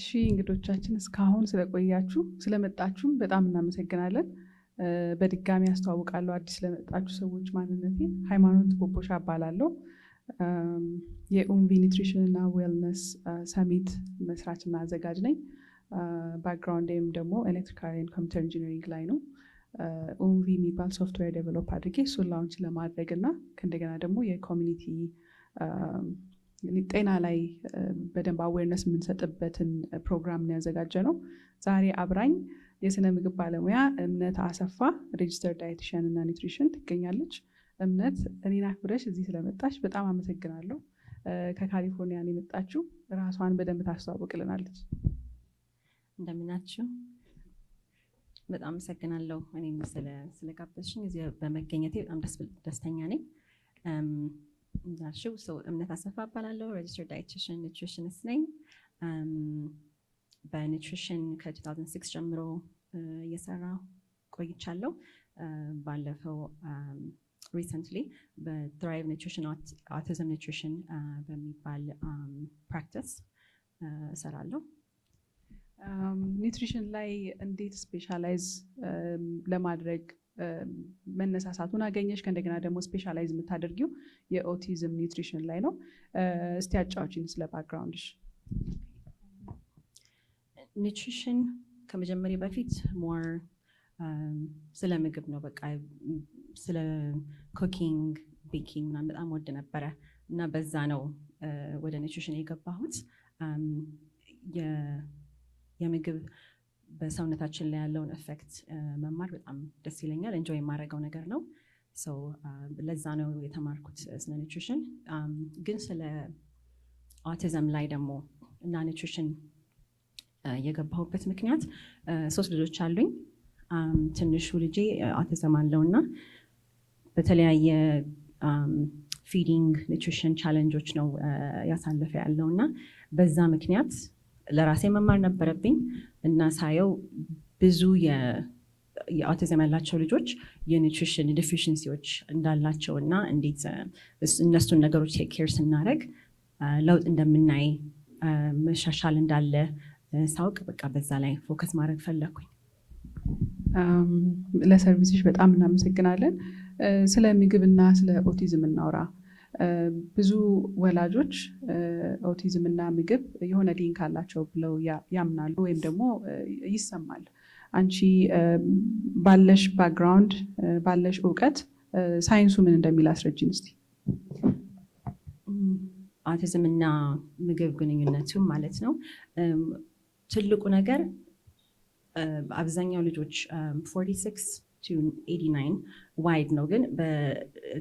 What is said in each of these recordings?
እሺ እንግዶቻችን እስካሁን ስለቆያችሁ ስለመጣችሁም በጣም እናመሰግናለን። በድጋሚ አስተዋውቃለሁ አዲስ ስለመጣችሁ ሰዎች ማንነቴን። ሃይማኖት ቦቦሻ እባላለሁ። የኡምቪ ኒትሪሽን እና ዌልነስ ሰሚት መስራችና አዘጋጅ ነኝ። ባክግራውንዴም ደግሞ ኤሌክትሪካል ኤንድ ኮምፒውተር ኢንጂነሪንግ ላይ ነው። ኡምቪ የሚባል ሶፍትዌር ዴቨሎፕ አድርጌ እሱን ላውንች ለማድረግ እና ከእንደገና ደግሞ የኮሚኒቲ ጤና ላይ በደንብ አዌርነስ የምንሰጥበትን ፕሮግራም ነው ያዘጋጀ ነው። ዛሬ አብራኝ የስነ ምግብ ባለሙያ እምነት አሰፋ ሬጅስተር ዳይቲሽያን እና ኒትሪሽን ትገኛለች። እምነት እኔን አክብረሽ እዚህ ስለመጣሽ በጣም አመሰግናለሁ። ከካሊፎርኒያ ነው የመጣችው። ራሷን በደንብ ታስተዋውቅልናለች። እንደምናችሁ በጣም አመሰግናለሁ። እኔም ስለጋበዝሽኝ እዚህ በመገኘቴ በጣም ደስተኛ ነኝ። እንዳልሽው እምነት አሰፋ እባላለሁ። ሬጅስተር ዳይቲሽን ኒትሪሽኒስት ነኝ። በኒትሪሽን ከ2006 ጀምሮ እየሰራሁ ቆይቻለሁ። ባለፈው ሪሰንትሊ በትራይቭ ኒትሪሽን አውቲዝም ኒትሪሽን በሚባል ፕራክቲስ እሰራለሁ። ኒትሪሽን ላይ እንዴት ስፔሻላይዝ ለማድረግ መነሳሳቱን አገኘሽ? ከእንደገና ደግሞ ስፔሻላይዝ የምታደርጊው የኦቲዝም ኒትሪሽን ላይ ነው። እስቲ አጫውቺን ስለ ባክግራውንድሽ። ኒትሪሽን ከመጀመሪያ በፊት ሞር ስለ ምግብ ነው። በቃ ስለ ኩኪንግ ቤኪንግ ምናምን በጣም ወድ ነበረ እና በዛ ነው ወደ ኒትሪሽን የገባሁት። የምግብ በሰውነታችን ላይ ያለውን ኤፌክት መማር በጣም ደስ ይለኛል። ኤንጆይ የማደርገው ነገር ነው። ለዛ ነው የተማርኩት ስለ ኒትሪሽን። ግን ስለ ኦቲዝም ላይ ደግሞ እና ኒትሪሽን የገባሁበት ምክንያት 3 ልጆች አሉኝ። ትንሹ ልጄ ኦቲዝም አለው እና በተለያየ ፊዲንግ ኒትሪሽን ቻሌንጆች ነው ያሳለፈ ያለው እና በዛ ምክንያት ለራሴ መማር ነበረብኝ እና ሳየው ብዙ የኦቲዝም ያላቸው ልጆች የኒትሪሽን ዲፊሽንሲዎች እንዳላቸው እና እንዴት እነሱን ነገሮች ቴክ ኬር ስናደርግ ለውጥ እንደምናይ መሻሻል እንዳለ ሳውቅ በቃ በዛ ላይ ፎከስ ማድረግ ፈለግኩኝ። ለሰርቪስሽ በጣም እናመሰግናለን። ስለ ምግብና ስለ ኦቲዝም እናውራ። ብዙ ወላጆች ኦቲዝም እና ምግብ የሆነ ሊንክ አላቸው ብለው ያምናሉ ወይም ደግሞ ይሰማል። አንቺ ባለሽ ባክግራውንድ ባለሽ እውቀት ሳይንሱ ምን እንደሚል አስረጅን እስቲ። ኦቲዝም እና ምግብ ግንኙነቱ ማለት ነው። ትልቁ ነገር አብዛኛው ልጆች 46 to 89 ዋይድ ነው። ግን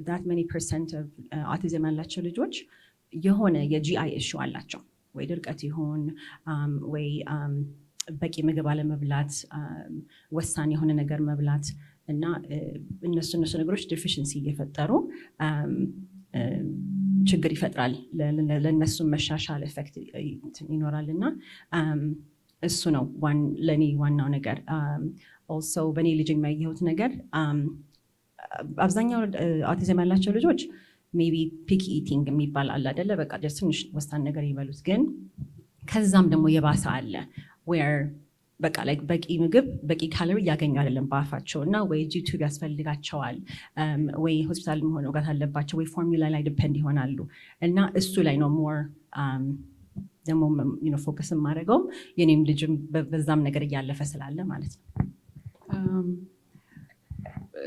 that many percent of autism ያላቸው ልጆች የሆነ የጂአይ ኢሹ አላቸው። ወይ ድርቀት ይሆን ወይ በቂ ምግብ አለመብላት፣ ወሳኝ የሆነ ነገር መብላት እና እነሱ ነገሮች ዲፊሽንሲ እየፈጠሩ ችግር ይፈጥራል። ለእነሱ መሻሻል ኤፌክት ይኖራል እና እሱ ነው ለእኔ ዋናው ነገር። ኦልሶ በእኔ ልጅ የሚያየሁት ነገር አብዛኛው ኦቲዝም ያላቸው ልጆች ሜቢ ፒኪ ኢቲንግ የሚባል አለ አይደለ? በቃ ትንሽ ወሳኝ ነገር ይበሉት፣ ግን ከዛም ደግሞ የባሰ አለ ዌር በቃ በቂ ምግብ በቂ ካሎሪ እያገኙ አይደለም በአፋቸው እና ወይ ዩቲዩብ ያስፈልጋቸዋል ወይ ሆስፒታል መውጋት አለባቸው ወይ ፎርሙላ ላይ ዲፔንድ ይሆናሉ እና እሱ ላይ ነው ሞር ደግሞ ፎከስ የማደርገው። የኔም ልጅም በዛም ነገር እያለፈ ስላለ ማለት ነው።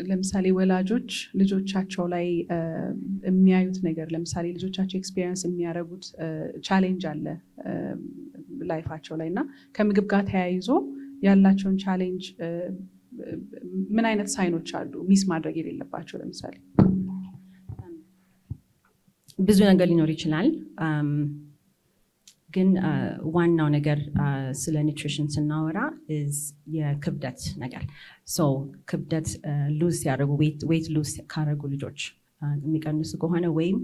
ለምሳሌ ወላጆች ልጆቻቸው ላይ የሚያዩት ነገር፣ ለምሳሌ ልጆቻቸው ኤክስፒሪየንስ የሚያደርጉት ቻሌንጅ አለ ላይፋቸው ላይ እና ከምግብ ጋር ተያይዞ ያላቸውን ቻሌንጅ ምን አይነት ሳይኖች አሉ ሚስ ማድረግ የሌለባቸው? ለምሳሌ ብዙ ነገር ሊኖር ይችላል። ግን ዋናው ነገር ስለ ኒትሪሽን ስናወራ የክብደት ነገር። ክብደት ሉዝ ሲያደርጉ ዌይት ሉዝ ካደረጉ ልጆች የሚቀንሱ ከሆነ ወይም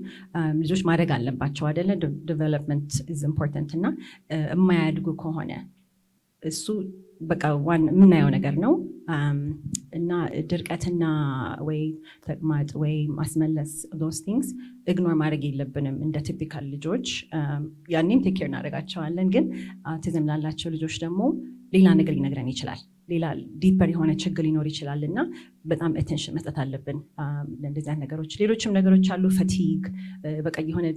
ልጆች ማድረግ አለባቸው አይደለ? ዲቨሎፕመንት ኢዝ ኢምፖርታንት እና የማያድጉ ከሆነ እሱ በቃ የምናየው ነገር ነው። እና ድርቀትና ወይ ተቅማጥ ወይ ማስመለስ those things ኢግኖር ማድረግ የለብንም እንደ ቲፒካል ልጆች። ያኔም ቴክ ኬር እናደርጋቸዋለን፣ ግን አውቲዝም ላላቸው ልጆች ደግሞ ሌላ ነገር ሊነግረን ይችላል። ሌላ ዲፐር የሆነ ችግር ሊኖር ይችላል እና በጣም አቴንሽን መስጠት አለብን ለእንደዚህ አይነት ነገሮች። ሌሎችም ነገሮች አሉ። ፈቲግ በቃ የሆነ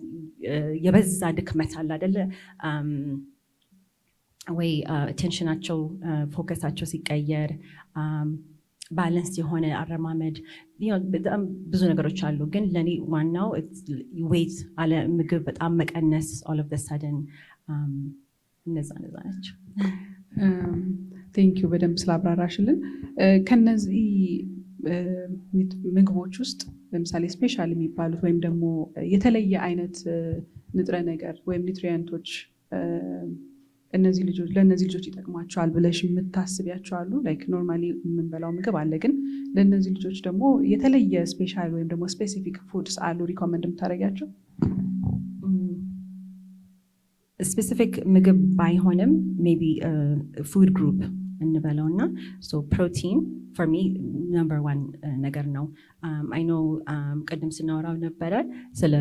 የበዛ ድክመት አለ አይደለ? ወይ አቴንሽናቸው ፎከሳቸው ሲቀየር፣ ባላንስ የሆነ አረማመድ፣ በጣም ብዙ ነገሮች አሉ። ግን ለእኔ ዋናው ዌይት አለ ምግብ በጣም መቀነስ ኦል ኦፍ ሰደን እነዛ ናቸው። ቴንኪዩ በደንብ ስላብራራሽልን። ከነዚህ ምግቦች ውስጥ ለምሳሌ ስፔሻል የሚባሉት ወይም ደግሞ የተለየ አይነት ንጥረ ነገር ወይም ኒውትሪየንቶች ለእነዚህ ልጆች ይጠቅሟቸዋል ብለሽ የምታስቢያቸው አሉ? ላይክ ኖርማሊ የምንበላው ምግብ አለ፣ ግን ለእነዚህ ልጆች ደግሞ የተለየ ስፔሻል ወይም ደግሞ ስፔሲፊክ ፉድስ አሉ ሪኮመንድ የምታደርጊያቸው? ስፔሲፊክ ምግብ ባይሆንም ሜቢ ፉድ ግሩፕ እንበለው እና ፕሮቲን ፎር ሚ ነምበር ዋን ነገር ነው። አይ ኖ ቅድም ስናወራው ነበረ ስለ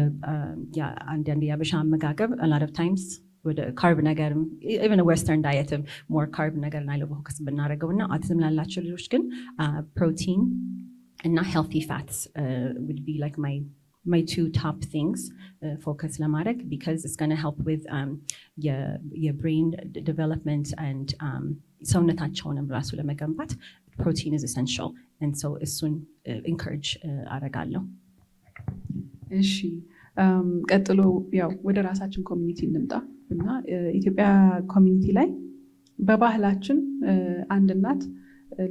አንዳንድ የአበሻ አመጋገብ ሎት ኦፍ ታይምስ ወደ ካርብ ነገር ኢቨን ዌስተርን ዳየትም ሞር ካርብ ነገር ላይ ፎከስ ብናደርገው እና አውቲዝም ላላቸው ልጆች ግን ፕሮቲን እና ሄልቲ ፋትስ ውድ ቢ ላይክ my two top things focus ለማድረግ because it's going to help with your brain development and ሰውነታቸውንም ራሱ ለመገንባት protein is essential and so እሱን encourage አደርጋለሁ። እሺ ቀጥሎ ያው ወደ ራሳችን ኮሚኒቲ እንምጣ እና ኢትዮጵያ ኮሚኒቲ ላይ በባህላችን አንድ እናት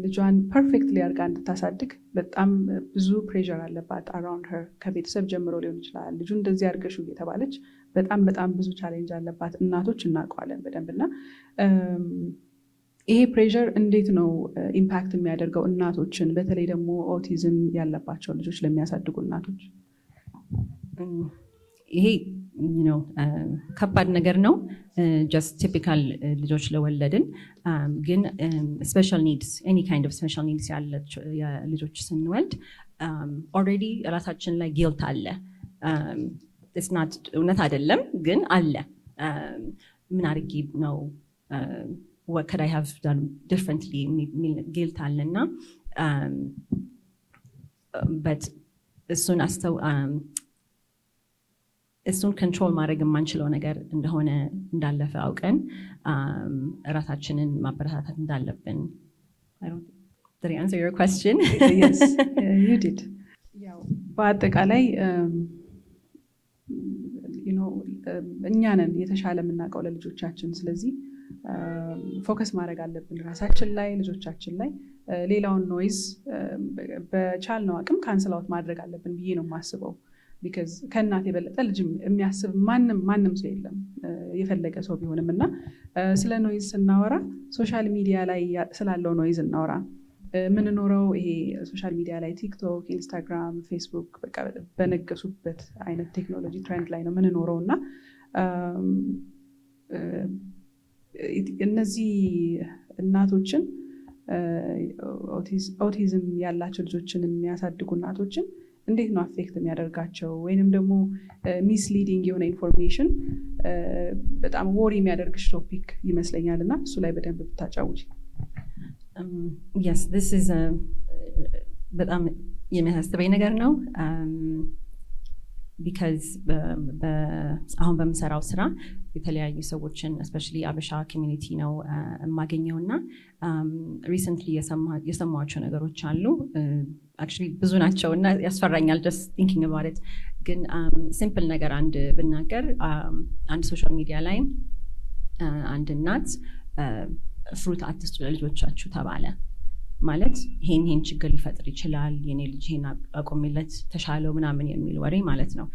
ልጇን ፐርፌክትሊ አድርጋ እንድታሳድግ በጣም ብዙ ፕሬሸር አለባት አራውንድ ሄር። ከቤተሰብ ጀምሮ ሊሆን ይችላል። ልጁ እንደዚህ አድርገሽው እየተባለች በጣም ብዙ ቻሌንጅ አለባት። እናቶች እናውቀዋለን በደንብ እና ይሄ ፕሬሸር እንዴት ነው ኢምፓክት የሚያደርገው እናቶችን፣ በተለይ ደግሞ ኦቲዝም ያለባቸው ልጆች ለሚያሳድጉ እናቶች? ይሄ ከባድ ነገር ነው። ጀስት ቲፒካል ልጆች ለወለድን ግን ስፔሻል ኒድስ ኤኒ ካይንድ ኦፍ ስፔሻል ኒድስ ያላቸው ልጆች ስንወልድ ኦልሬዲ ራሳችን ላይ ጊልት አለ። ስናት እውነት አይደለም ግን አለ። ምን አድርጌ ነው what could I have done differently የሚል ጊልት አለና but እሱን ኮንትሮል ማድረግ የማንችለው ነገር እንደሆነ እንዳለፈ አውቀን ራሳችንን ማበረታታት እንዳለብን። Did I answer your question? Yes, you did. ያው በአጠቃላይ እኛ ነን የተሻለ የምናውቀው ለልጆቻችን። ስለዚህ ፎከስ ማድረግ አለብን ራሳችን ላይ፣ ልጆቻችን ላይ። ሌላውን ኖይዝ በቻልነው አቅም ካንስል አውት ማድረግ አለብን ብዬ ነው የማስበው። ቢካዝ ከእናት የበለጠ ልጅ የሚያስብ ማንም ሰው የለም የፈለገ ሰው ቢሆንም። እና ስለ ኖይዝ ስናወራ ሶሻል ሚዲያ ላይ ስላለው ኖይዝ እናወራ። የምንኖረው ይሄ ሶሻል ሚዲያ ላይ ቲክቶክ፣ ኢንስታግራም፣ ፌስቡክ በቃ በነገሱበት አይነት ቴክኖሎጂ ትሬንድ ላይ ነው የምንኖረው እና እነዚህ እናቶችን ኦቲዝም ያላቸው ልጆችን የሚያሳድጉ እናቶችን እንዴት ነው አፌክት የሚያደርጋቸው? ወይንም ደግሞ ሚስሊዲንግ የሆነ ኢንፎርሜሽን በጣም ወሪ የሚያደርግሽ ቶፒክ ይመስለኛል እና እሱ ላይ በደንብ ብታጫውች። Yes, this is በጣም የሚያሳስበኝ ነገር ነው። ቢካዝ አሁን በምሰራው ስራ የተለያዩ ሰዎችን እስፔሻሊ አበሻ ኮሚኒቲ ነው የማገኘው እና ሪሰንትሊ የሰማኋቸው ነገሮች አሉ። አክቹዋሊ ብዙ ናቸው እና ያስፈራኛል ጀስት ቲንኪንግ አባውት ኢት። ግን ሲምፕል ነገር አንድ ብናገር አንድ ሶሻል ሚዲያ ላይ አንድ እናት ፍሩት አትስጡ ለልጆቻችሁ ተባለ። ማለት ይሄን ችግር ሊፈጥር ይችላል፣ የኔ ልጅ ይሄን አቆሚለት ተሻለው ምናምን የሚል ወሬ ማለት ነው።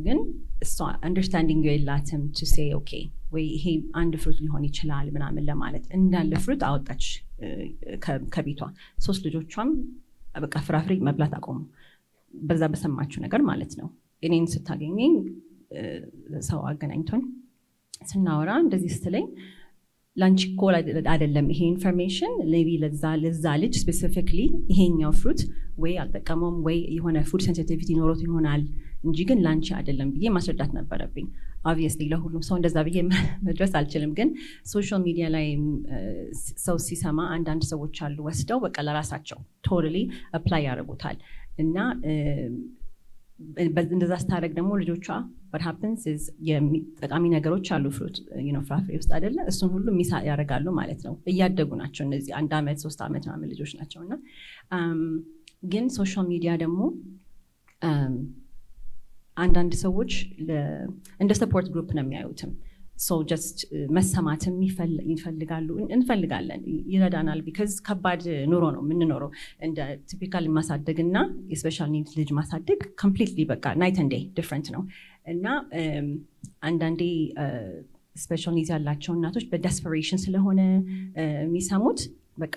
ግን እሷ አንደርስታንዲንግ የላትም ቱ ሴይ ኦኬ ወይ ይሄ አንድ ፍሩት ሊሆን ይችላል ምናምን ለማለት እንዳለ ፍሩት አወጣች ከቤቷ። 3 ልጆቿም በቃ ፍራፍሬ መብላት አቆሙ በዛ በሰማችሁ ነገር ማለት ነው። እኔን ስታገኘኝ ሰው አገናኝቶን ስናወራ እንደዚህ ስትለኝ ላንቺ እኮ አይደለም ይሄ ኢንፎርሜሽን ሜቢ ለዛ ልጅ ስፔሲፊክሊ ይሄኛው ፍሩት ወይ አልጠቀመውም ወይ የሆነ ፉድ ሴንሲቲቪቲ ኖሮት ይሆናል እንጂ ግን ላንቺ አይደለም ብዬ ማስረዳት ነበረብኝ። ኦብቪየስሊ ለሁሉም ሰው እንደዛ ብዬ መድረስ አልችልም፣ ግን ሶሻል ሚዲያ ላይ ሰው ሲሰማ አንዳንድ ሰዎች አሉ ወስደው በቃ ለራሳቸው ቶታሊ አፕላይ ያደርጉታል እና እንደዛ ስታደርግ ደግሞ ልጆቿ what happens is ጠቃሚ ነገሮች አሉ ፍሩት ፍራፍሬ ውስጥ አይደለ እሱን ሁሉ ሚስ ያደርጋሉ ማለት ነው። እያደጉ ናቸው እነዚህ 1 ዓመት 3 ዓመት ምናምን ልጆች ናቸው እና ግን ሶሻል ሚዲያ ደግሞ አንዳንድ ሰዎች እንደ ሰፖርት ግሩፕ ነው የሚያዩትም። ሶ ጀስት መሰማትም ይፈልጋሉ እንፈልጋለን ይረዳናል። ቢካዝ ከባድ ኑሮ ነው የምንኖረው እንደ ቲፒካል ማሳደግ እና የስፔሻል ኒድስ ልጅ ማሳደግ ኮምፕሊትሊ በቃ ናይት ኤንድ ዴይ ዲፍረንት ነው እና አንዳንዴ ስፔሻል ኒድስ ያላቸው እናቶች በደስፐሬሽን ስለሆነ የሚሰሙት በቃ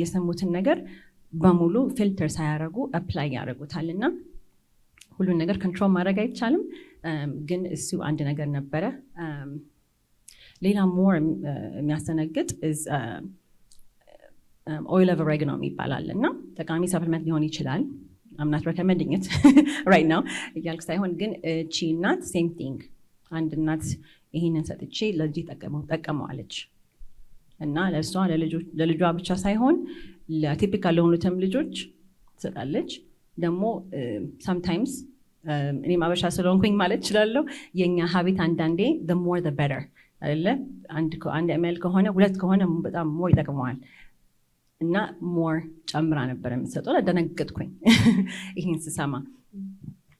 የሰሙትን ነገር በሙሉ ፊልተር ሳያደርጉ አፕላይ ያደርጉታል እና ሁሉን ነገር ኮንትሮል ማድረግ አይቻልም። ግን እሱ አንድ ነገር ነበረ። ሌላ ሞር የሚያስተነግጥ ኦይል ኦፍ ኦሬጋኖ ይባላል እና ጠቃሚ ሰፕሊመንት ሊሆን ይችላል። I'm not recommending it right now እያልኩ ሳይሆን ግን እቺ እናት ሴም ቲንግ አንድ እናት ይሄንን ሰጥቼ ለልጅ ጠቀመዋለች እና ለእሷ ለልጇ ብቻ ሳይሆን ለቲፒካል ለሆኑትም ልጆች ትሰጣለች። ደግሞ sometimes እኔም አበሻ ስለሆንኩኝ ማለት እችላለሁ የኛ ሀቢት አንዳንዴ the more the better አይደለ አንድ ml ከሆነ 2 ከሆነ በጣም ሞር ይጠቅመዋል እና ሞር ጨምራ ነበር የምትሰጠው። ለደነገጥኩኝ ይሄን ስሰማ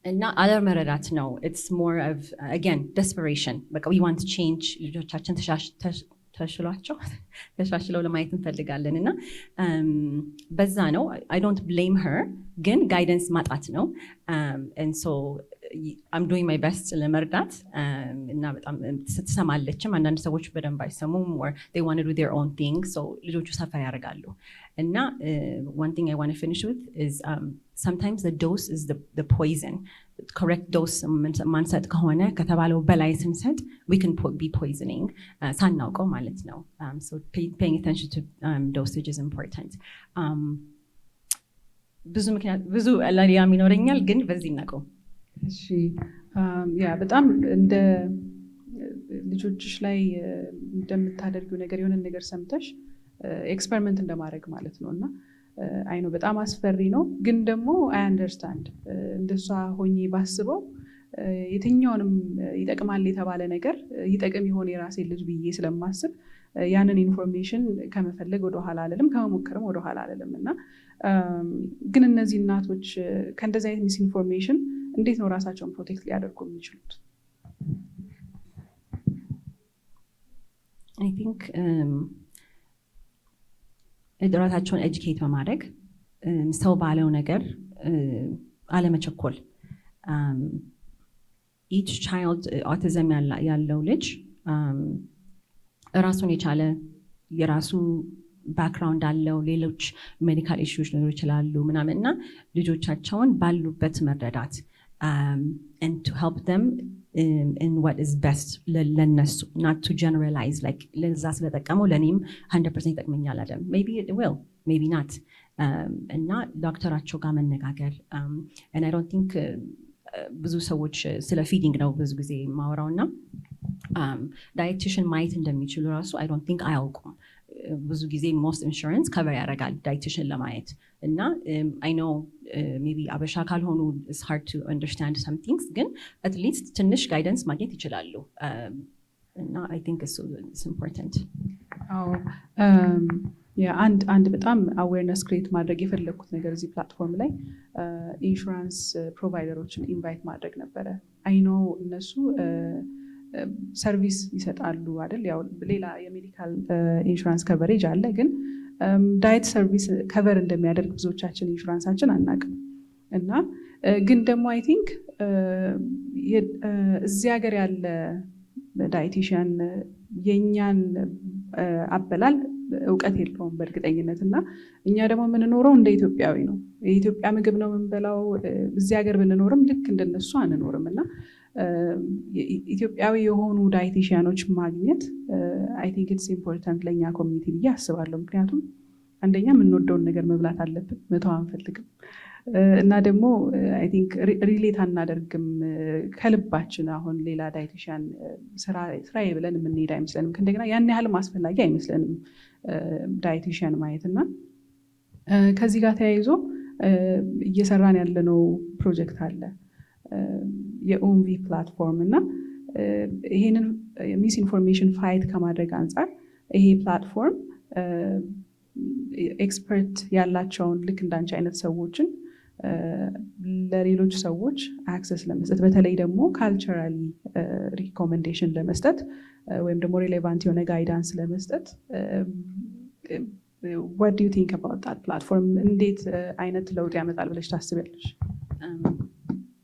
እና አለር መረዳት ነው። it's more of again desperation በቃ we want to change ልጆቻችን ተሻሽለው ለማየት እንፈልጋለን እና በዛ ነው I don't blame her ግን ጋይደንስ ማጣት ነው and so I'm doing my best ለመርዳት እና በጣም ስትሰማለችም አንዳንድ ሰዎች በደንብ አይሰሙም or they want to do their own thing so ልጆቹ ሰፈር ያደርጋሉ እና one thing I want to finish with is sometimes the dose is the poison. correct dose ማንሰጥ ከሆነ ከተባለው በላይ ስንሰጥ we can be poisoning ሳናውቀው ማለት ነው so paying attention to dosage is important. ብዙ ላሊያም ይኖረኛል ግን በዚህ እናቀው። እሺ ያ በጣም እንደ ልጆችሽ ላይ እንደምታደርጊው ነገር የሆነ ነገር ሰምተሽ ኤክስፐሪመንት እንደማድረግ ማለት ነው እና አይ ነው በጣም አስፈሪ ነው ግን ደግሞ አይ አንደርስታንድ እንደሷ ሆኜ ባስበው የትኛውንም ይጠቅማል የተባለ ነገር ይጠቅም ይሆን የራሴ ልጅ ብዬ ስለማስብ ያንን ኢንፎርሜሽን ከመፈለግ ወደ ኋላ አለለም ከመሞከርም ወደ ኋላ አለለም እና ግን እነዚህ እናቶች ከእንደዚህ አይነት ሚስ ኢንፎርሜሽን እንዴት ነው ራሳቸውን ፕሮቴክት ሊያደርጉ የሚችሉት? I think ራሳቸውን ኤጁኬት በማድረግ ሰው ባለው ነገር አለመቸኮል። each child autism ያለው ልጅ ራሱን የቻለ የራሱ ባክግራውንድ አለው። ሌሎች ሜዲካል ኢሹዎች ሊኖሩ ይችላሉ ምናምን እና ልጆቻቸውን ባሉበት መረዳት and to help them in what is best ለነሱ not to generalize like ለዛ ስለጠቀመው ለኔም 100% ይጠቅመኛል አይደል maybe it will maybe not እና ዶክተራቸው ጋር መነጋገር and I don't think ብዙ ሰዎች ስለ ፊዲንግ ነው ብዙ ጊዜ ማወራውና ዳይቲሽን ማየት እንደሚችሉ ራሱ I don't think አያውቁም። ብዙ ጊዜ most insurance cover ያደርጋል ዳይቲሽን ለማየት እና I know maybe አበሻ ካልሆኑ it's hard to understand some things ግን at least ትንሽ ጋይደንስ ማግኘት ይችላሉ እና I think it's important. አንድ በጣም አዌርነስ ክሬት ማድረግ የፈለግኩት ነገር እዚህ ፕላትፎርም ላይ ኢንሹራንስ ፕሮቫይደሮችን ኢንቫይት ማድረግ ነበረ። አይ ኖ እነሱ ሰርቪስ ይሰጣሉ አይደል ያው ሌላ የሜዲካል ኢንሹራንስ ከቨሬጅ አለ ግን ዳይት ሰርቪስ ከቨር እንደሚያደርግ ብዙዎቻችን ኢንሹራንሳችን አናውቅም እና ግን ደግሞ አይ ቲንክ እዚህ ሀገር ያለ ዳይቲሽያን የእኛን አበላል እውቀት የለውም በእርግጠኝነት እና እኛ ደግሞ የምንኖረው እንደ ኢትዮጵያዊ ነው። የኢትዮጵያ ምግብ ነው የምንበላው። እዚህ ሀገር ብንኖርም ልክ እንደነሱ አንኖርም እና ኢትዮጵያዊ የሆኑ ዳይቲሽያኖች ማግኘት አይ ቲንክ ኢትስ ኢምፖርታንት ለእኛ ኮሚኒቲ ብዬ አስባለሁ። ምክንያቱም አንደኛ የምንወደውን ነገር መብላት አለብን፣ መተው አንፈልግም እና ደግሞ አይ ቲንክ ሪሌት አናደርግም ከልባችን። አሁን ሌላ ዳይቲሽያን ስራዬ ብለን የምንሄድ አይመስለንም። እንደገና ያን ያህልም አስፈላጊ አይመስለንም ዳይቲሽያን ማየት እና ከዚህ ጋር ተያይዞ እየሰራን ያለነው ፕሮጀክት አለ የኦንቪ ፕላትፎርም እና ይሄንን ሚስ ኢንፎርሜሽን ፋይት ከማድረግ አንጻር ይሄ ፕላትፎርም ኤክስፐርት ያላቸውን ልክ እንዳንቺ አይነት ሰዎችን ለሌሎች ሰዎች አክሰስ ለመስጠት በተለይ ደግሞ ካልቸራሊ ሪኮሜንዴሽን ለመስጠት ወይም ደግሞ ሬሌቫንት የሆነ ጋይዳንስ ለመስጠት what do you think about that platform? እንዴት አይነት ለውጥ ያመጣል ብለሽ ታስቢያለሽ?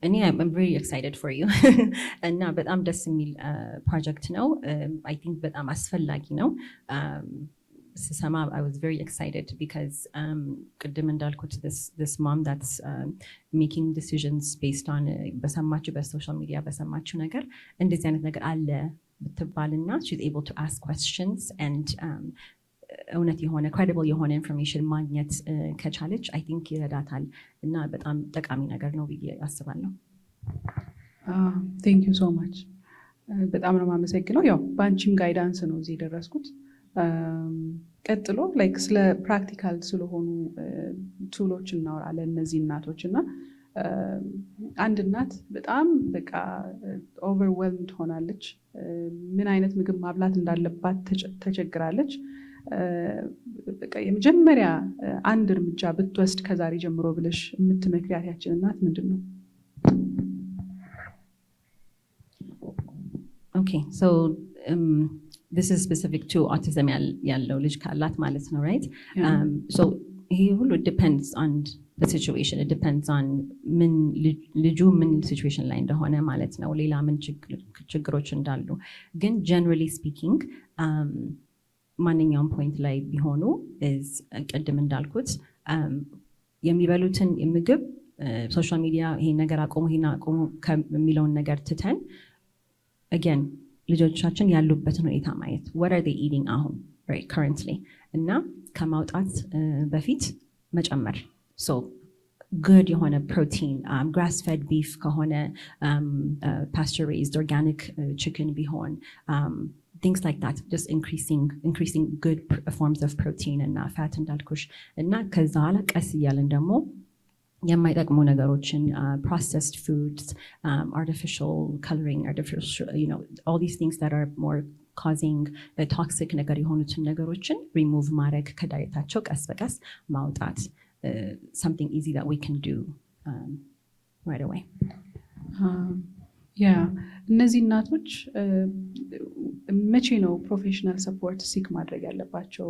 እኔ I'm very excited for you እና በጣም ደስ የሚል ፕሮጀክት ነው። I think በጣም አስፈላጊ ነው። ስሰማ I was very excited because ቅድም እንዳልኩት this mom that's making decisions based on በሰማችው በሶሻል ሚዲያ በሰማችው ነገር እንደዚህ አይነት ነገር አለ ብትባልና she's able to ask questions and እውነት የሆነ credible የሆነ ኢንፎርሜሽን ማግኘት ከቻለች አይ ቲንክ ይረዳታል እና በጣም ጠቃሚ ነገር ነው ብዬ አስባለሁ። ቴንክ ዩ ሶ ማች። በጣም ነው የማመሰግነው። ያው በአንቺም ጋይዳንስ ነው እዚህ የደረስኩት። ቀጥሎ ላይክ ስለ ፕራክቲካል ስለሆኑ ቱሎች እናወራለን እነዚህ እናቶች እና አንድ እናት በጣም በቃ ኦቨርዌልምድ ሆናለች። ምን አይነት ምግብ ማብላት እንዳለባት ተቸግራለች። በቃ የመጀመሪያ አንድ እርምጃ ብትወስድ ከዛሬ ጀምሮ ብለሽ የምትመክሪያት ያችን እናት ምንድን ነው? Okay, so this is specific to autism ያለው ልጅ ካላት ማለት ነው, right? Yeah. So ይሄ ሁሉ depends on the situation. It depends on ልጁ ምን situation ላይ እንደሆነ ማለት ነው። ሌላ ምን ችግሮች እንዳሉ ግን generally speaking ማንኛውም ፖይንት ላይ ቢሆኑ ቅድም እንዳልኩት የሚበሉትን ምግብ ሶሻል ሚዲያ ይሄን ነገር አቆሙ ይሄን አቆሙ የሚለውን ነገር ትተን again ልጆቻችን ያሉበትን ሁኔታ ማየት what are they eating አሁን right currently እና ከማውጣት በፊት መጨመር so good የሆነ ፕሮቲን grass fed beef ከሆነ pasture raised organic chicken ቢሆን things like that, just increasing good forms of protein and fat እንዳልኩሽ እና ከዛ ኋላ ቀስ እያለን ደግሞ የማይጠቅሙ ነገሮችን processed foods, artificial coloring, artificial, all these things that are more causing toxic ነገር የሆኑትን ነገሮችን remove ማድረግ ከዳይታቸው ቀስ በቀስ ማውጣት something easy that we can do right away. እነዚህ እናቶች መቼ ነው ፕሮፌሽናል ሰፖርት ሲክ ማድረግ ያለባቸው?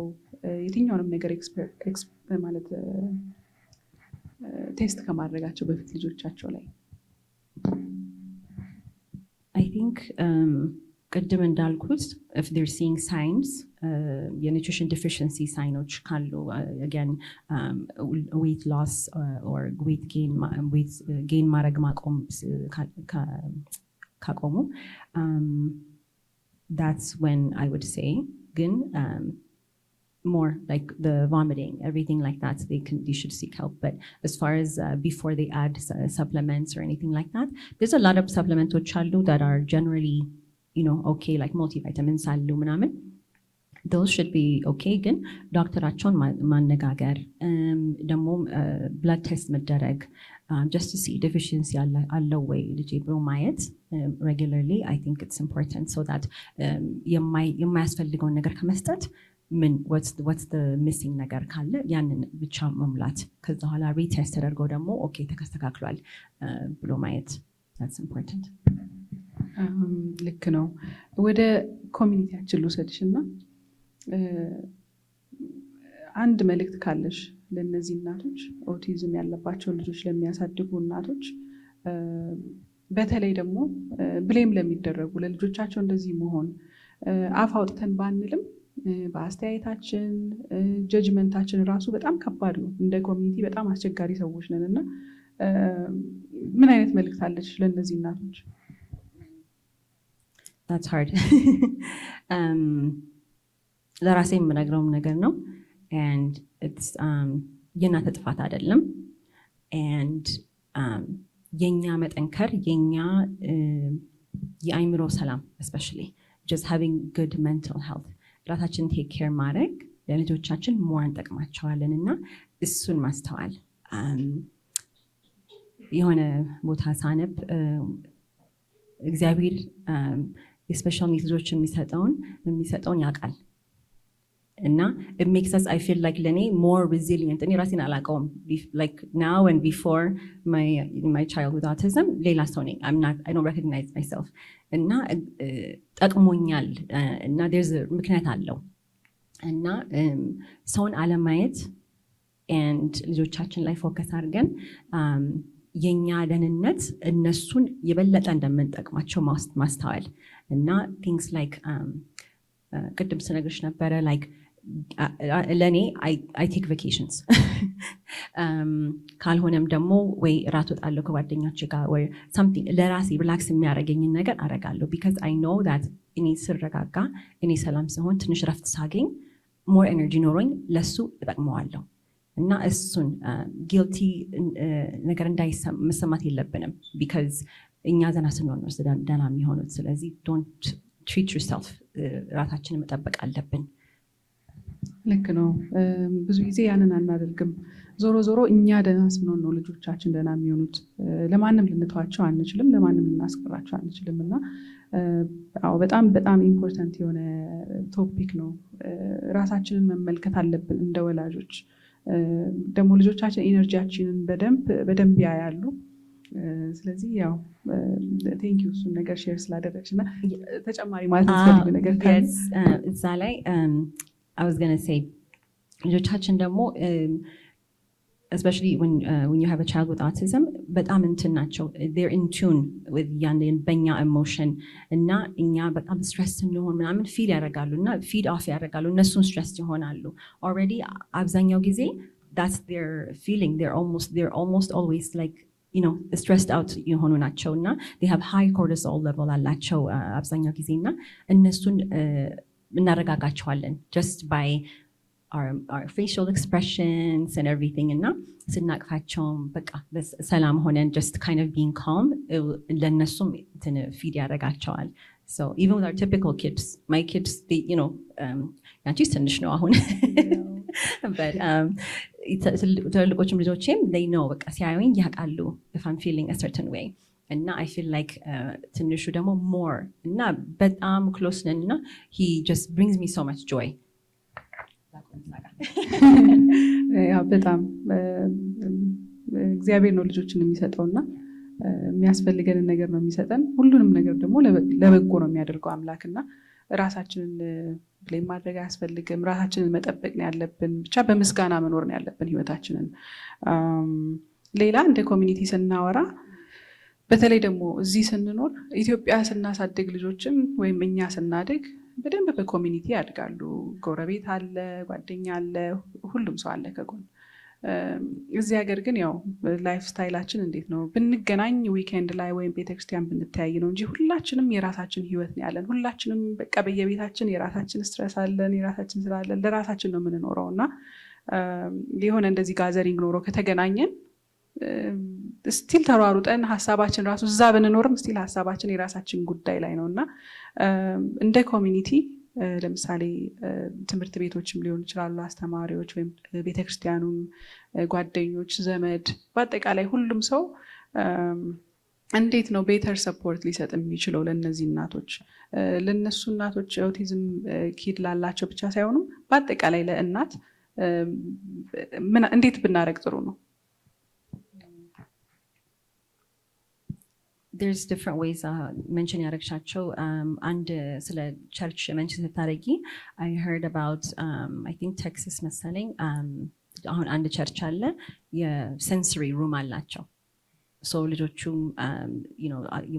የትኛውንም ነገር ማለት ቴስት ከማድረጋቸው በፊት ልጆቻቸው ላይ? I think ቅድም እንዳልኩት if they're seeing signs የnutrition deficiency ሳይኖች ካሉ again weight loss or weight gain ማድረግ ማቆም ካቆሙ that's when I would say ግን more like the vomiting, everything like that, they should seek help. But as far as before they add supplements or anything like that, there's a lot of supplements that are generally okay, like multivitamins አሉ ምናምን those should be okay. ግን ዶክተራቸውን ማነጋገር ደግሞ blood test መደረግ just to see deficiency አለው ወይ ልጄ ብሎ ማየት regularly. I think it's important so that የማያስፈልገውን ነገር ከመስጠት what's the missing ነገር ካለ ያንን ብቻ መሙላት ከዛ ኋላ ሪቴስት ተደርገው ደግሞ ኦኬ ተስተካክሏል ብሎ ማየት that's important. ልክ ነው። ወደ ኮሚኒቲያችን ልውሰድሽ እና አንድ መልእክት ካለሽ ለእነዚህ እናቶች ኦቲዝም ያለባቸው ልጆች ለሚያሳድጉ እናቶች በተለይ ደግሞ ብሌም ለሚደረጉ ለልጆቻቸው እንደዚህ መሆን አፍ አውጥተን ባንልም በአስተያየታችን ጀጅመንታችን ራሱ በጣም ከባድ ነው። እንደ ኮሚኒቲ በጣም አስቸጋሪ ሰዎች ነን እና ምን አይነት መልእክት አለች ለእነዚህ እናቶች? that's hard. ለራሴ የምነግረውም ነገር ነው and it's የእናንተ ጥፋት አይደለም and የኛ መጠንከር የኛ የአይምሮ ሰላም especially just having good mental health ራሳችን take care ማድረግ ለልጆቻችን ሞር እንጠቅማቸዋለን እና እሱን ማስተዋል የሆነ ቦታ ሳነብ እግዚአብሔር የስፔሻል ኒድስ ልጆች የሚሰጠውን ያውቃል እና it makes us I feel like ለኔ more resilient እኔ ራሴን አላውቀውም like now and before my child with autism ሌላ ሰው ነኝ I don't recognize myself እና ጠቅሞኛል እና there's a ምክንያት አለው እና ሰውን አለማየት and ልጆቻችን ላይ ፎከስ አድርገን የኛ ደህንነት እነሱን የበለጠ እንደምንጠቅማቸው ማስተዋል እና things like ቅድም ስነግርሽ ነበረ like ለኔ I take vacations ካልሆነም ደግሞ ወይ ራት ወጣለሁ ከጓደኞቼ ጋር ወይ something ለራሴ ሪላክስ የሚያደርገኝን ነገር አደርጋለሁ because I know that እኔ ስረጋጋ እኔ ሰላም ስሆን ትንሽ ረፍት ሳገኝ more energy ኖሮኝ ለሱ እጠቅመዋለሁ እና እሱን ጊልቲ ነገር እንዳይሰማት የለብንም because እኛ ዘና ስንሆን ነው ደህና የሚሆኑት ስለዚህ don't treat yourself ራሳችንን መጠበቅ አለብን ልክ ነው ብዙ ጊዜ ያንን አናደርግም ዞሮ እኛ ደህና ስንሆን ነው ልጆቻችን ደህና የሚሆኑት ለማንም ልንተዋቸው አንችልም ለማንም ልናስቀራቸው አንችልም እና በጣም ኢምፖርታንት የሆነ ቶፒክ ነው ራሳችንን መመልከት አለብን እንደ ወላጆች ደግሞ ልጆቻችን ኢነርጂያችንን በደንብ ያያሉ ስለዚህ ያው ቴንክ ዩ እሱን ነገር ሼር ስላደረግሽ እና ተጨማሪ ማለት ነው ነገር እዛ ላይ I was going to say ልጆቻችን ደግሞ especially when you have a child with autism በጣም እንትን ናቸው they're in tune with በኛ emotion እና እኛ በጣም ስትረስ ስንሆን ምናምን ፊድ ያደርጋሉ እና ፊድ ኦፍ ያደርጋሉ እነሱን ስትረስ ይሆናሉ already አብዛኛው ጊዜ that's their feeling they're almost always like stressed out የሆኑ ናቸው እና they have high cortisol level አላቸው አብዛኛው ጊዜ እና እነሱን እናረጋጋቸዋለን just by our facial expressions and everything እና ስናቅፋቸውም በቃ ሰላም ሆነን just kind of being calm ለነሱም ፊድ ያደርጋቸዋል so even with our typical kids my kids they ያንቺ ትንሽ ነው አሁን but ትልልቆችም ልጆቼም they know በቃ ሲያዩኝ ያውቃሉ if I'm feeling a certain way እና I feel like ትንሹ ደግሞ more እና በጣም close ነን እና he just brings me so much joy በጣም እግዚአብሔር ነው ልጆችን የሚሰጠውና የሚያስፈልገንን ነገር ነው የሚሰጠን ሁሉንም ነገር ደግሞ ለበጎ ነው የሚያደርገው አምላክና ራሳችንን ብሌም ማድረግ አያስፈልግም ራሳችንን መጠበቅ ነው ያለብን ብቻ በምስጋና መኖር ነው ያለብን ህይወታችንን ሌላ እንደ ኮሚኒቲ ስናወራ በተለይ ደግሞ እዚህ ስንኖር ኢትዮጵያ ስናሳድግ ልጆችን ወይም እኛ ስናድግ በደንብ በኮሚኒቲ ያድጋሉ ጎረቤት አለ ጓደኛ አለ ሁሉም ሰው አለ ከጎን እዚህ ሀገር ግን ያው ላይፍ ስታይላችን እንዴት ነው ብንገናኝ ዊኬንድ ላይ ወይም ቤተክርስቲያን ብንተያይ ነው እንጂ ሁላችንም የራሳችን ህይወት ነው ያለን ሁላችንም በቃ በየቤታችን የራሳችን ስትረስ አለን የራሳችን ስራ አለን ለራሳችን ነው የምንኖረው እና የሆነ እንደዚህ ጋዘሪንግ ኖሮ ከተገናኘን ስቲል ተሯሩጠን ሐሳባችን ራሱ እዛ ብንኖርም ስቲል ሐሳባችን የራሳችን ጉዳይ ላይ ነውና እንደ ኮሚኒቲ ለምሳሌ ትምህርት ቤቶችም ሊሆን ይችላሉ አስተማሪዎች ወይም ቤተክርስቲያኑም ጓደኞች ዘመድ በአጠቃላይ ሁሉም ሰው እንዴት ነው ቤተር ሰፖርት ሊሰጥ የሚችለው ለነዚህ እናቶች ለነሱ እናቶች ኦቲዝም ኪድ ላላቸው ብቻ ሳይሆኑ በአጠቃላይ ለእናት እንዴት ብናረግ ጥሩ ነው there's different ways mention ያረግሻቸው and ስለ ቸርች mention ስታረጊ I heard about I think Texas መሰለኝ አሁን አንድ ቸርች አለ የሴንሰሪ ሩም አላቸው so ልጆቹም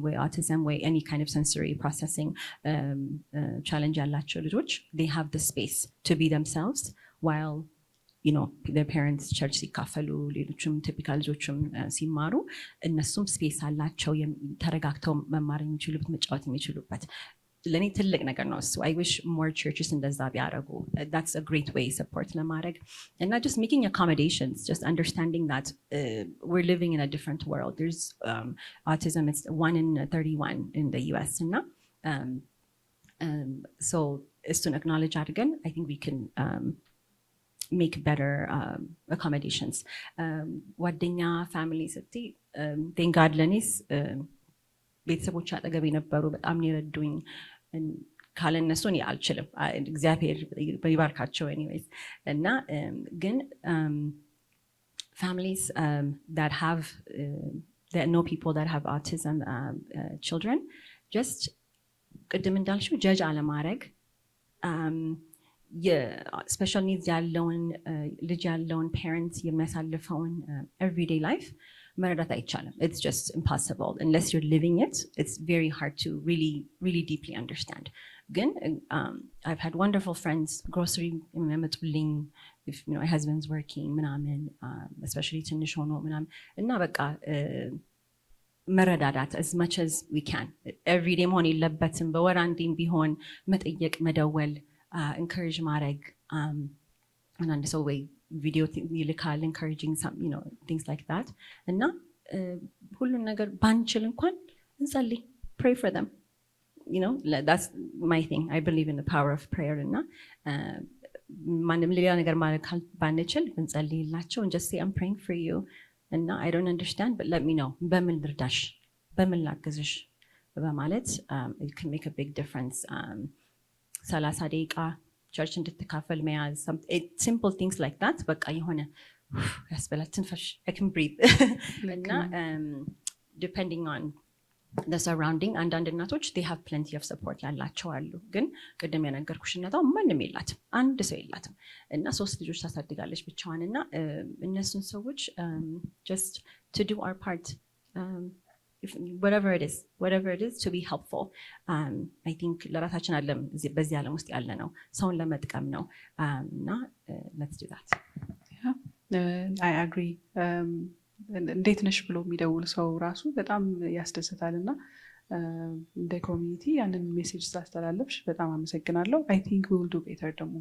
ወይ autism ወይ any kind of sensory processing challenge ያላቸው ልጆች they have the space to be themselves while their parents church ሲካፈሉ ሌሎችም ቲፒካል ልጆችም ሲማሩ እነሱም ስፔስ አላቸው ተረጋግተው መማር የሚችሉበት መጫወት የሚችሉበት ለእኔ ትልቅ ነገር ነው እሱ። I wish more churches እንደዛ ቢያደርጉ. That's a great way support ለማድረግ እና just making accommodations, just understanding that we're living in a different world. There's autism, it's 1 in 31 in the US እና so እሱን acknowledge አድርገን I think we can make better accommodations. ጓደኛ ፋሚሊ ስትይ thank God ለኔስ ቤተሰቦች አጠገቤ ነበሩ፣ በጣም ነው የረዱኝ። ካለነሱ እኔ አልችልም፣ እግዚአብሔር ይባርካቸው ኤኒዌይስ። እና ግን families that have that know people that have autism children, just ቅድም እንዳልሽው ጀጅ አለማድረግ፣ የስፔሻል ኒድስ ያለውን ልጅ ያለውን ፓረንት የሚያሳልፈውን ኤቭሪዴይ ላይፍ መረዳት አይቻልም. It's just impossible unless you're living it. It's very hard to really deeply understand. Again, I've had wonderful friends, grocery የሚያመጡልኝ, if you know my husband's working ምናምን especially ትንሽ ሆኖ ምናምን እና በቃ መረዳዳት as much as we can. Every day መሆን የለበትም፣ በወር አንዴም ቢሆን መጠየቅ፣ መደወል፣ encourage ማድረግ አንዳንድ ሰው ወይ ቪዲዮ ይልካል encouraging some, you know, things like that. እና ሁሉን ነገር ባንችል እንኳን እንጸልይ, pray for them, you know, that's my thing. I believe in the power of prayer. እና ማንም ሌላ ነገር ማለት ባንችል እንጸልይላቸው and just say I'm praying for you እና I don't understand but let me know, በምን ልርዳሽ፣ በምን ላግዝሽ በማለት it can make a big difference. 30 ደቂቃ ቸርች እንድትካፈል መያዝ, simple things like that. በቃ የሆነ ያስበላል ትንፋሽ, I can breathe. እና depending on the surrounding, አንዳንድ እናቶች they have plenty of support ያላቸው አሉ። ግን ቅድም የነገርኩሽ እናቷ ማንም የላትም፣ አንድ ሰው የላትም እና 3 ልጆች ታሳድጋለች ብቻዋን። እና እነሱን ሰዎች just to do our part, whatever it is to be helpful. I think ለራሳችን አለም በዚህ ዓለም ውስጥ ያለ ነው፣ ሰውን ለመጥቀም ነው እና let's do that. I agree. እንዴት ነሽ ብሎ የሚደውል ሰው ራሱ በጣም ያስደስታል እና እንደ ኮሚኒቲ ያንን ሜሴጅ ስላስተላለፍሽ በጣም አመሰግናለሁ። I think we will do better ደግሞ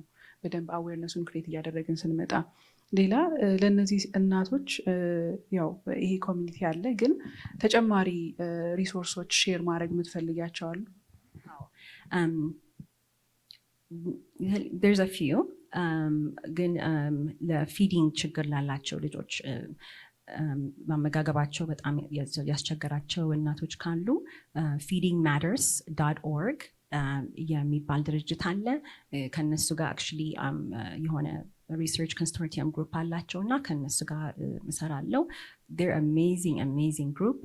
በደንብ አዌርነሱን ክሬት እያደረግን ስንመጣ። ሌላ ለእነዚህ እናቶች ያው ይሄ ኮሚኒቲ አለ፣ ግን ተጨማሪ ሪሶርሶች ሼር ማድረግ የምትፈልጊያቸው አሉ? There's a few, ግን ለፊዲንግ ችግር ላላቸው ልጆች ማመጋገባቸው በጣም ያስቸገራቸው እናቶች ካሉ feedingmatters.org የሚባል ድርጅት አለ። ከነሱ ጋር actually የሆነ ሪሰርች ኮንሶርቲየም ግሩፕ አላቸው እና ከነሱ ጋር እሰራለሁ። they're amazing group.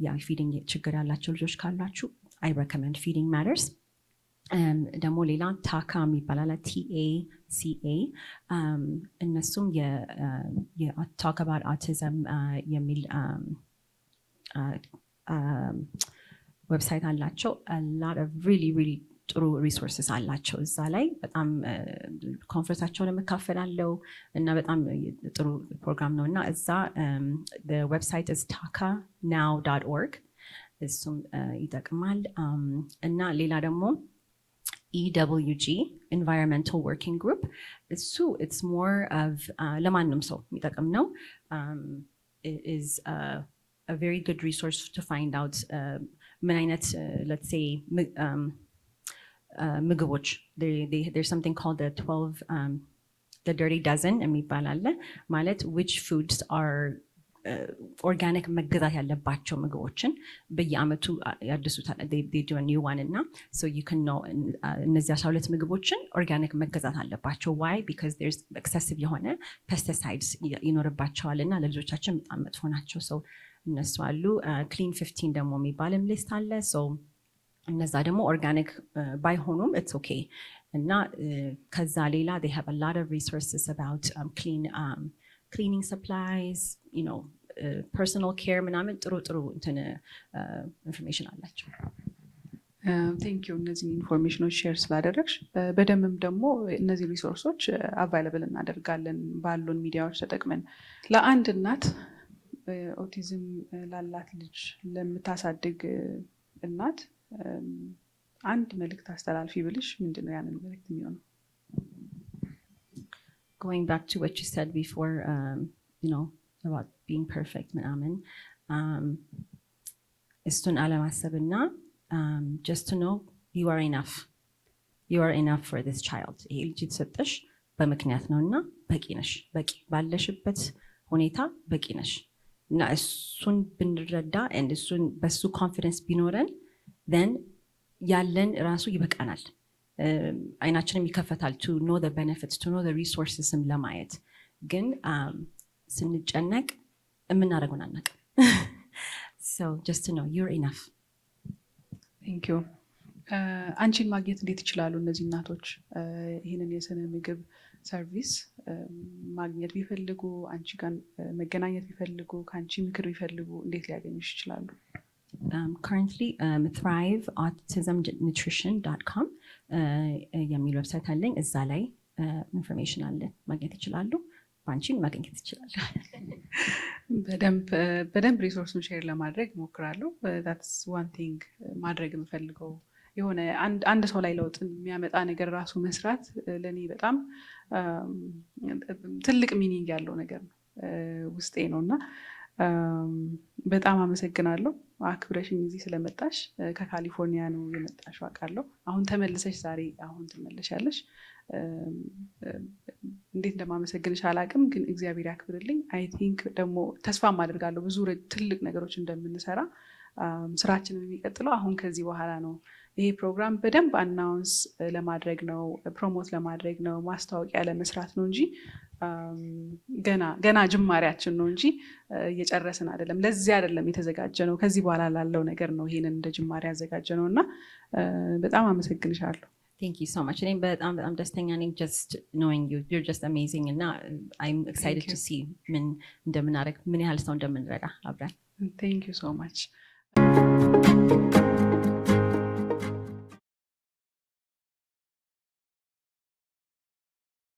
ያ ፊዲንግ ችግር ያላቸው ልጆች ካላችሁ I recommend Feeding Matters. ደግሞ ሌላ ታካ የሚባል አለ, TACA. እነሱም talk about autism የሚል ዌብሳይት አላቸው። a lot of really ጥሩ ሪሶርስስ አላቸው እዛ ላይ። በጣም ኮንፈረንሳቸውን እካፈላለሁ እና በጣም ጥሩ ፕሮግራም ነው እና እዛ the website is takanow.org. እሱም ይጠቅማል። እና ሌላ ደግሞ EWG Environmental Working Group, it's more of ለማንም ሰው የሚጠቅም ነው. It is a very good resource to find out ምን አይነት let's say ምግቦች, there's something called the dirty dozen የሚባል አለ ማለት which foods are ኦርጋኒክ መገዛት ያለባቸው ምግቦችን በየአመቱ ያድሱታል። they do a new one እና so you can know እነዚህ 12 ምግቦችን ኦርጋኒክ መገዛት አለባቸው. why? because there's excessive የሆነ pesticides ይኖርባቸዋል እና ለልጆቻችን በጣም መጥፎ ናቸው። so እነሱ አሉ። clean 15 ደግሞ የሚባልም ሊስት አለ። so እነዛ ደግሞ ኦርጋኒክ ባይሆኑም it's okay እና ከዛ ሌላ they have a lot of resources about cleaning supplies, you know, personal care ምናምን ጥሩ ኢንፎርሜሽን አላቸው። ቴንክ ዩ እነዚህ ኢንፎርሜሽኖች ሼር ስላደረግሽ። በደንብም ደግሞ እነዚህ ሪሶርሶች አቫይለብል እናደርጋለን ባሉን ሚዲያዎች ተጠቅመን። ለአንድ እናት ኦቲዝም ላላት ልጅ ለምታሳድግ እናት አንድ መልእክት አስተላልፊ ብልሽ ምንድነው ያንን መልእክት የሚሆነው? Going back to what you said before, about being perfect ምናምን እሱን አለማሰብና just to know you are enough for this child. ይሄ ልጅ የተሰጠሽ በምክንያት ነውና በቂ ነሽ፣ በቂ ባለሽበት ሁኔታ በቂ ነሽ እና እሱን ብንረዳ እሱን በሱ ኮንፊደንስ ቢኖረን then ያለን ራሱ ይበቃናል። አይናችንም ይከፈታል to know the benefits, to know the resources ለማየት። ግን ስንጨነቅ የምናደርገውን አናውቅም። So just to know you're enough. Thank you. አንቺን ማግኘት እንዴት ይችላሉ እነዚህ እናቶች? ይህንን የስነ ምግብ ሰርቪስ ማግኘት ቢፈልጉ፣ አንቺ ጋር መገናኘት ቢፈልጉ፣ ከአንቺ ምክር ቢፈልጉ እንዴት ሊያገኙሽ ይችላሉ? Currently thriveautismnutrition.com የሚል ዌብሳይት አለኝ። እዛ ላይ ኢንፎርሜሽን አለ፣ ማግኘት ይችላሉ። ባንቺን ማግኘት ይችላሉ። በደንብ ሪሶርሱን ሼር ለማድረግ ሞክራለሁ። that's one thing ማድረግ የምፈልገው የሆነ አንድ ሰው ላይ ለውጥ የሚያመጣ ነገር ራሱ መስራት ለኔ በጣም ትልቅ ሚኒንግ ያለው ነገር ነው፣ ውስጤ ነውና በጣም አመሰግናለሁ። አክብረሽኝ እዚህ ስለመጣሽ። ከካሊፎርኒያ ነው የመጣሽው አውቃለሁ። አሁን ተመልሰሽ ዛሬ ትመለሻለሽ። እንዴት እንደማመሰግንሽ አላውቅም፣ ግን እግዚአብሔር ያክብርልኝ። አይ ቲንክ ደግሞ ተስፋም አደርጋለሁ ብዙ ትልቅ ነገሮች እንደምንሰራ። ስራችንን የሚቀጥለው አሁን ከዚህ በኋላ ነው። ይሄ ፕሮግራም በደንብ አናውንስ ለማድረግ ነው፣ ፕሮሞት ለማድረግ ነው፣ ማስታወቂያ ለመስራት ነው እንጂ ገና ጅማሬያችን ነው እንጂ እየጨረስን አይደለም። ለዚህ አይደለም የተዘጋጀ ነው፣ ከዚህ በኋላ ላለው ነገር ነው ይሄንን እንደ ጅማሬ ያዘጋጀ ነው እና በጣም አመሰግንሻለሁ። Thank you so much. እኔም በጣም ደስተኛ ነኝ just knowing you. You're just amazing and I'm excited to see ምን እንደምናደርግ ምን ያህል ሰው እንደምንረዳ አብረን። Thank you so much.